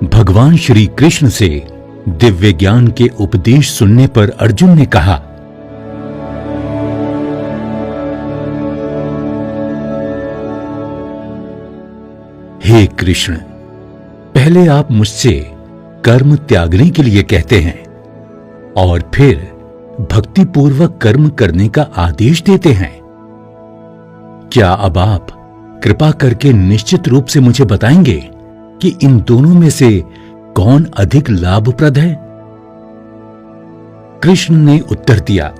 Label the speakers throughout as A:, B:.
A: भगवान श्री कृष्ण से दिव्य ज्ञान के उपदेश सुनने पर अर्जुन ने कहा, हे कृष्ण, पहले आप मुझसे कर्म त्यागने के लिए कहते हैं और फिर भक्ति पूर्वक कर्म करने का आदेश देते हैं। क्या अब आप कृपा करके निश्चित रूप से मुझे बताएंगे कि इन दोनों में से कौन अधिक लाभप्रद है? कृष्ण ने उत्तर दिया,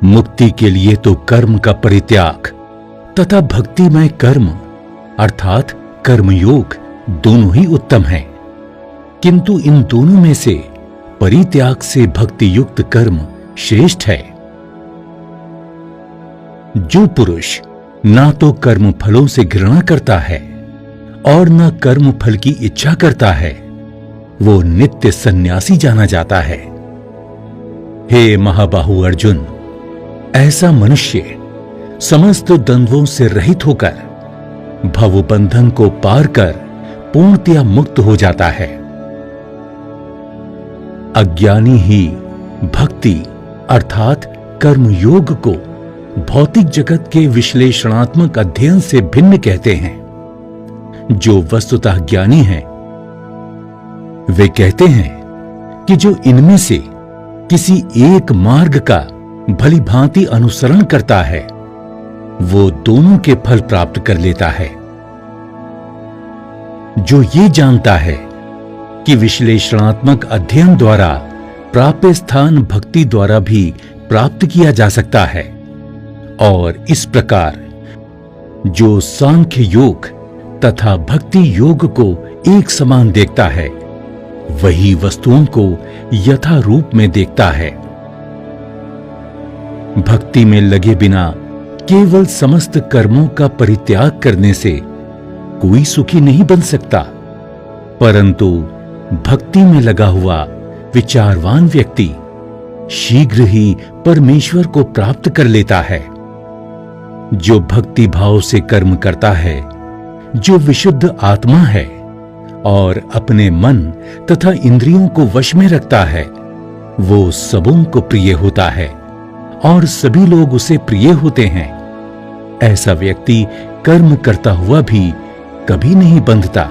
A: मुक्ति के लिए तो कर्म का परित्याग तथा भक्तिमय कर्म अर्थात कर्मयोग दोनों ही उत्तम हैं, किंतु इन दोनों में से परित्याग से भक्ति युक्त कर्म श्रेष्ठ है। जो पुरुष ना तो कर्म फलों से घृणा करता है और न कर्म फल की इच्छा करता है, वो नित्य सन्यासी जाना जाता है। हे महाबाहु अर्जुन, ऐसा मनुष्य समस्त द्वंद्वों से रहित होकर भवबंधन को पार कर पूर्णतया मुक्त हो जाता है। अज्ञानी ही भक्ति अर्थात कर्मयोग को भौतिक जगत के विश्लेषणात्मक अध्ययन से भिन्न कहते हैं। जो वस्तुतः ज्ञानी हैं, वे कहते हैं कि जो इनमें से किसी एक मार्ग का भली भांति अनुसरण करता है, वो दोनों के फल प्राप्त कर लेता है। जो ये जानता है कि विश्लेषणात्मक अध्ययन द्वारा प्राप्य स्थान भक्ति द्वारा भी प्राप्त किया जा सकता है, और इस प्रकार जो सांख्य योग तथा भक्ति योग को एक समान देखता है, वही वस्तुओं को यथा रूप में देखता है। भक्ति में लगे बिना केवल समस्त कर्मों का परित्याग करने से कोई सुखी नहीं बन सकता, परंतु भक्ति में लगा हुआ विचारवान व्यक्ति शीघ्र ही परमेश्वर को प्राप्त कर लेता है। जो भक्ति भाव से कर्म करता है, जो विशुद्ध आत्मा है और अपने मन तथा इंद्रियों को वश में रखता है, वो सबों को प्रिय होता है और सभी लोग उसे प्रिय होते हैं। ऐसा व्यक्ति कर्म करता हुआ भी कभी नहीं बंधता।